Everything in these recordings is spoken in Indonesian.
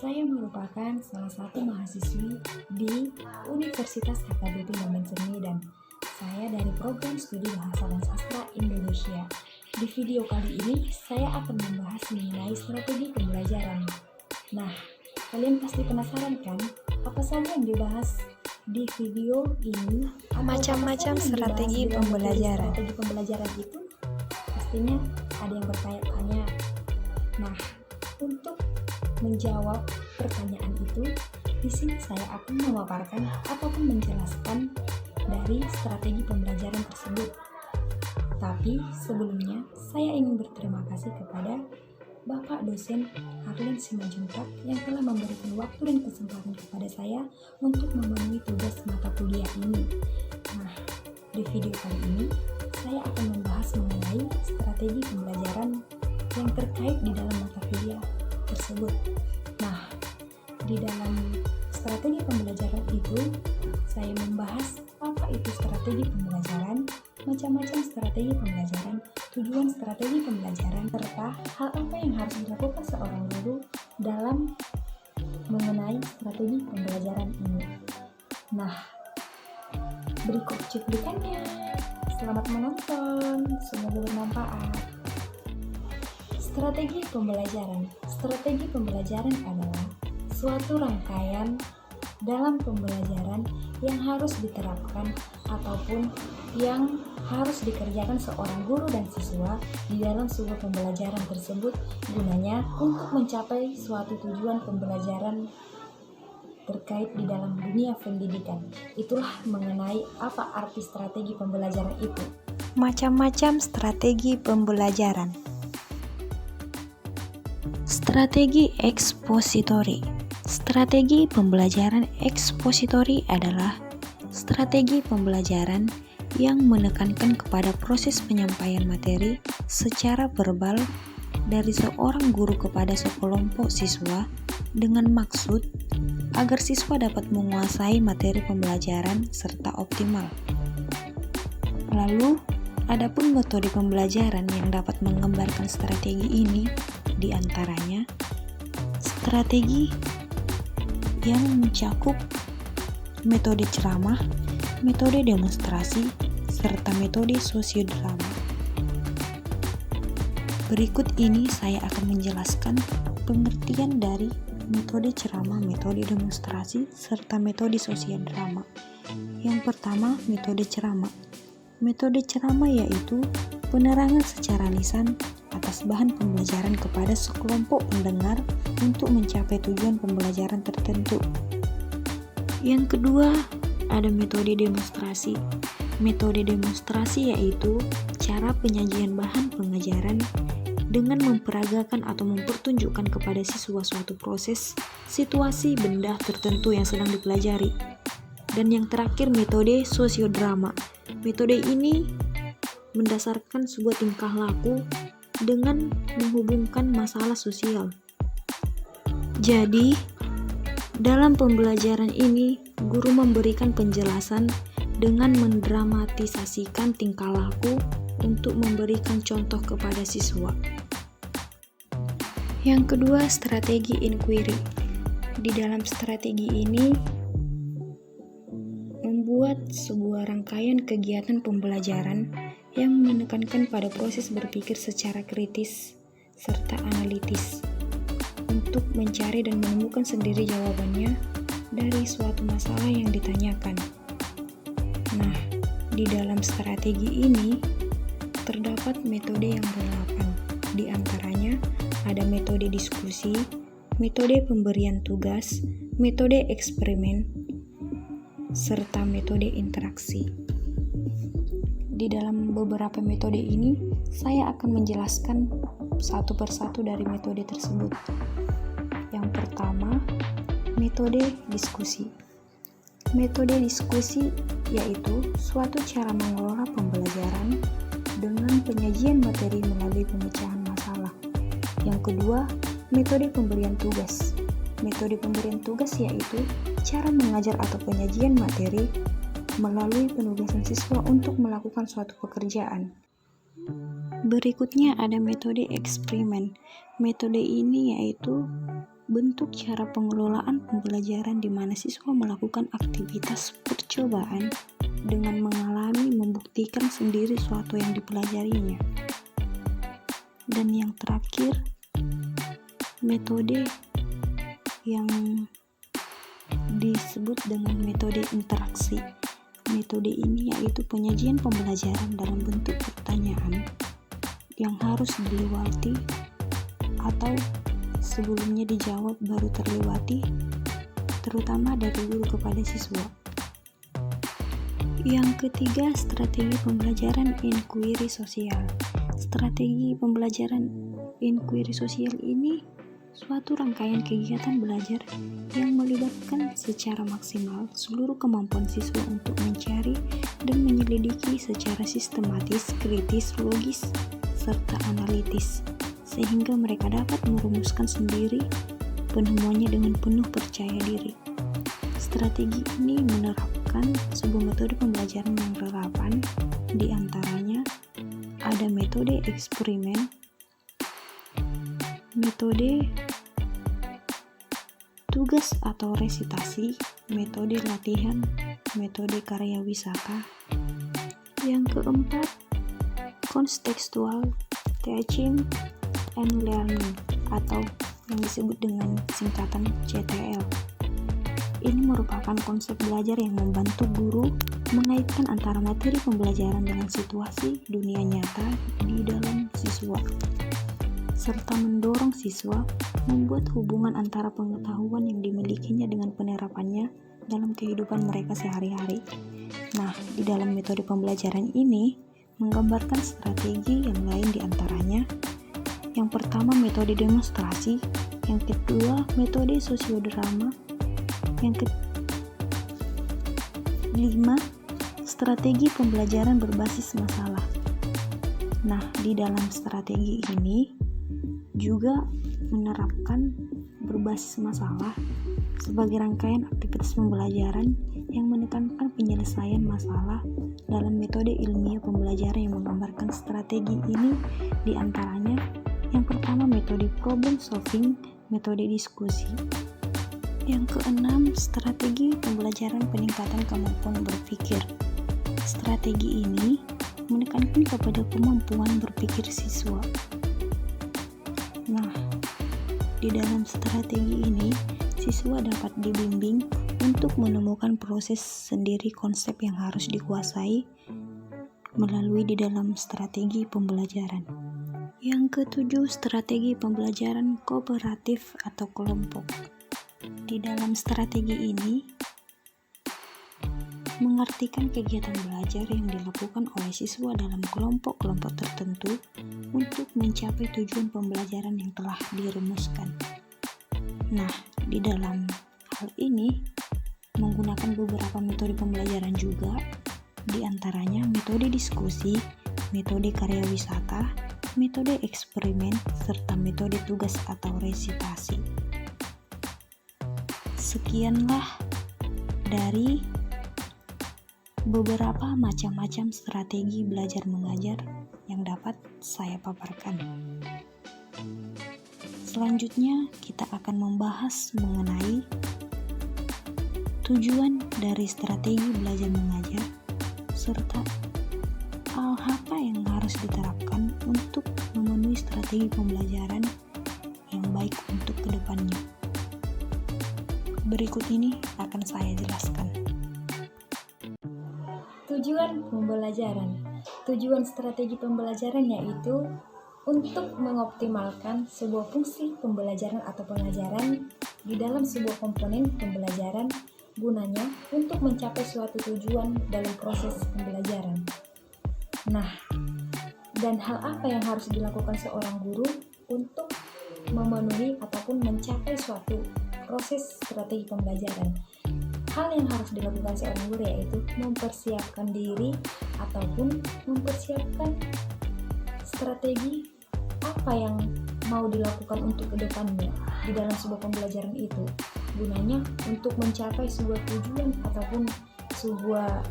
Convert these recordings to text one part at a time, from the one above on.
Saya merupakan salah satu mahasiswi di Universitas HKBP Momensen Medan. Saya dari program studi Bahasa dan Sastra Indonesia. Di video kali ini, saya akan membahas mengenai strategi pembelajaran. Nah, kalian pasti penasaran kan, apa saja yang dibahas di video ini? Macam-macam strategi pembelajaran. Strategi pembelajaran itu pastinya ada yang bertanya-tanya. Nah, untuk menjawab pertanyaan itu, di sini saya akan memaparkan ataupun menjelaskan dari strategi pembelajaran tersebut. Tapi sebelumnya, saya ingin berterima kasih kepada Bapak dosen Harlin Simanjuntak yang telah memberikan waktu dan kesempatan kepada saya untuk memenuhi tugas mata kuliah ini. Nah, di video kali ini, saya akan membahas mengenai strategi pembelajaran yang terkait di dalam mata kuliah tersebut. Nah, di dalam strategi pembelajaran itu, saya membahas apa itu strategi pembelajaran, macam-macam strategi pembelajaran, tujuan strategi pembelajaran, serta hal apa yang harus dilakukan seorang guru dalam mengenai strategi pembelajaran ini. Nah, berikut cuplikannya. Selamat menonton, semoga bermanfaat. Strategi pembelajaran. Strategi pembelajaran adalah suatu rangkaian dalam pembelajaran yang harus diterapkan ataupun yang harus dikerjakan seorang guru dan siswa di dalam sebuah pembelajaran tersebut, gunanya untuk mencapai suatu tujuan pembelajaran terkait di dalam dunia pendidikan. Itulah mengenai apa arti strategi pembelajaran itu. Macam-macam strategi pembelajaran. Strategi ekspositori. Strategi pembelajaran ekspositori adalah strategi pembelajaran yang menekankan kepada proses penyampaian materi secara verbal dari seorang guru kepada sekelompok siswa dengan maksud agar siswa dapat menguasai materi pembelajaran serta optimal. Lalu, adapun metode pembelajaran yang dapat menggambarkan strategi ini diantaranya strategi yang mencakup metode ceramah, metode demonstrasi, serta metode sosiodrama. Berikut ini saya akan menjelaskan pengertian dari metode ceramah, metode demonstrasi, serta metode sosiodrama. Yang pertama, metode ceramah. Metode ceramah yaitu penerangan secara lisan atas bahan pembelajaran kepada sekelompok pendengar untuk mencapai tujuan pembelajaran tertentu. Yang kedua, ada metode demonstrasi. Metode demonstrasi yaitu cara penyajian bahan pengajaran dengan memperagakan atau mempertunjukkan kepada siswa suatu proses, situasi, benda tertentu yang sedang dipelajari. Dan yang terakhir, metode sosiodrama. Metode ini mendasarkan sebuah tingkah laku dengan menghubungkan masalah sosial. Jadi, dalam pembelajaran ini, guru memberikan penjelasan dengan mendramatisasikan tingkah laku untuk memberikan contoh kepada siswa. Yang kedua, strategi inquiry. Di dalam strategi ini, membuat sebuah rangkaian kegiatan pembelajaran yang menekankan pada proses berpikir secara kritis serta analitis untuk mencari dan menemukan sendiri jawabannya dari suatu masalah yang ditanyakan. Nah, di dalam strategi ini terdapat metode yang berlapan. Di antaranya ada metode diskusi, metode pemberian tugas, metode eksperimen, serta metode interaksi. Di dalam beberapa metode ini, saya akan menjelaskan satu persatu dari metode tersebut. Yang pertama, metode diskusi. Metode diskusi yaitu suatu cara mengelola pembelajaran dengan penyajian materi melalui pemecahan masalah. Yang kedua, metode pemberian tugas. Metode pemberian tugas yaitu cara mengajar atau penyajian materi melalui penugasan siswa untuk melakukan suatu pekerjaan. Berikutnya ada metode eksperimen. Metode ini yaitu bentuk cara pengelolaan pembelajaran di mana siswa melakukan aktivitas percobaan dengan mengalami membuktikan sendiri suatu yang dipelajarinya. Dan yang terakhir, metode yang disebut dengan metode interaksi. Metode ini yaitu penyajian pembelajaran dalam bentuk pertanyaan yang harus dilewati atau sebelumnya dijawab baru terlewati, terutama dari guru kepada siswa. Yang ketiga, strategi pembelajaran inquiry sosial. Strategi pembelajaran inquiry sosial ini suatu rangkaian kegiatan belajar yang melibatkan secara maksimal seluruh kemampuan siswa untuk mencari dan menyelidiki secara sistematis, kritis, logis, serta analitis, sehingga mereka dapat merumuskan sendiri penemuannya dengan penuh percaya diri. Strategi ini menerapkan sebuah metode pembelajaran yang relevan, di antaranya ada metode eksperimen, metode tugas atau resitasi, metode latihan, metode karya wisata. Yang keempat, contextual teaching and learning atau yang disebut dengan singkatan CTL. Ini merupakan konsep belajar yang membantu guru mengaitkan antara materi pembelajaran dengan situasi dunia nyata di dalam siswa, serta mendorong siswa membuat hubungan antara pengetahuan yang dimilikinya dengan penerapannya dalam kehidupan mereka sehari-hari. Nah, di dalam metode pembelajaran ini menggambarkan strategi yang lain di antaranya. Yang pertama, metode demonstrasi. Yang kedua, metode sosiodrama. Yang kelima, strategi pembelajaran berbasis masalah. Nah, di dalam strategi ini juga menerapkan berbasis masalah sebagai rangkaian aktivitas pembelajaran yang menekankan penyelesaian masalah dalam metode ilmiah pembelajaran yang menggambarkan strategi ini di antaranya. Yang pertama, metode problem solving, metode diskusi. Yang keenam, strategi pembelajaran peningkatan kemampuan berpikir. Strategi ini menekankan kepada kemampuan berpikir siswa. Nah, di dalam strategi ini, siswa dapat dibimbing untuk menemukan proses sendiri konsep yang harus dikuasai melalui di dalam strategi pembelajaran. Yang ketujuh, strategi pembelajaran kooperatif atau kelompok. Di dalam strategi ini, mengartikan kegiatan belajar yang dilakukan oleh siswa dalam kelompok-kelompok tertentu untuk mencapai tujuan pembelajaran yang telah dirumuskan. Nah, di dalam hal ini menggunakan beberapa metode pembelajaran juga, di antaranya metode diskusi, metode karya wisata, metode eksperimen, serta metode tugas atau resitasi. Sekianlah dari beberapa macam-macam strategi belajar mengajar yang dapat saya paparkan. Selanjutnya kita akan membahas mengenai tujuan dari strategi belajar mengajar serta hal apa yang harus diterapkan untuk memenuhi strategi pembelajaran yang baik untuk kedepannya. Berikut ini akan saya jelaskan. Tujuan pembelajaran. Tujuan strategi pembelajaran yaitu untuk mengoptimalkan sebuah fungsi pembelajaran atau pengajaran di dalam sebuah komponen pembelajaran, gunanya untuk mencapai suatu tujuan dalam proses pembelajaran. Nah, dan hal apa yang harus dilakukan seorang guru untuk memenuhi ataupun mencapai suatu proses strategi pembelajaran? Hal yang harus dilakukan seorang guru yaitu mempersiapkan diri ataupun mempersiapkan strategi apa yang mau dilakukan untuk kedepannya di dalam sebuah pembelajaran itu. Gunanya untuk mencapai sebuah tujuan ataupun sebuah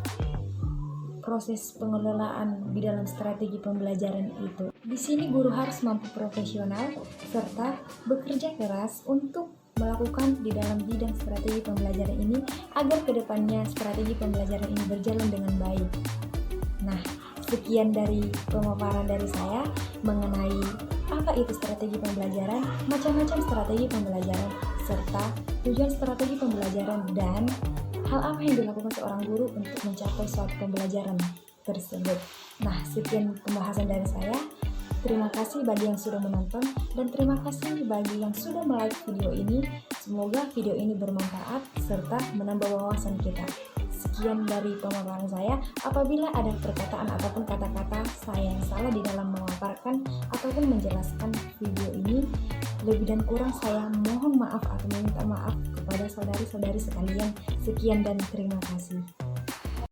proses pengelolaan di dalam strategi pembelajaran itu. Di sini guru harus mampu profesional serta bekerja keras untuk melakukan di dalam bidang strategi pembelajaran ini agar kedepannya strategi pembelajaran ini berjalan dengan baik. Nah, sekian dari pemaparan dari saya mengenai apa itu strategi pembelajaran, macam-macam strategi pembelajaran, serta tujuan strategi pembelajaran dan hal apa yang dilakukan seorang guru untuk mencapai suatu pembelajaran tersebut. Nah, sekian pembahasan dari saya. Terima kasih bagi yang sudah menonton dan terima kasih bagi yang sudah like video ini. Semoga video ini bermanfaat serta menambah wawasan kita. Sekian dari pemaparan saya. Apabila ada perkataan ataupun kata-kata saya yang salah di dalam memaparkan ataupun menjelaskan video ini, lebih dan kurang saya mohon maaf atau meminta maaf kepada saudari-saudari sekalian. Sekian dan terima kasih.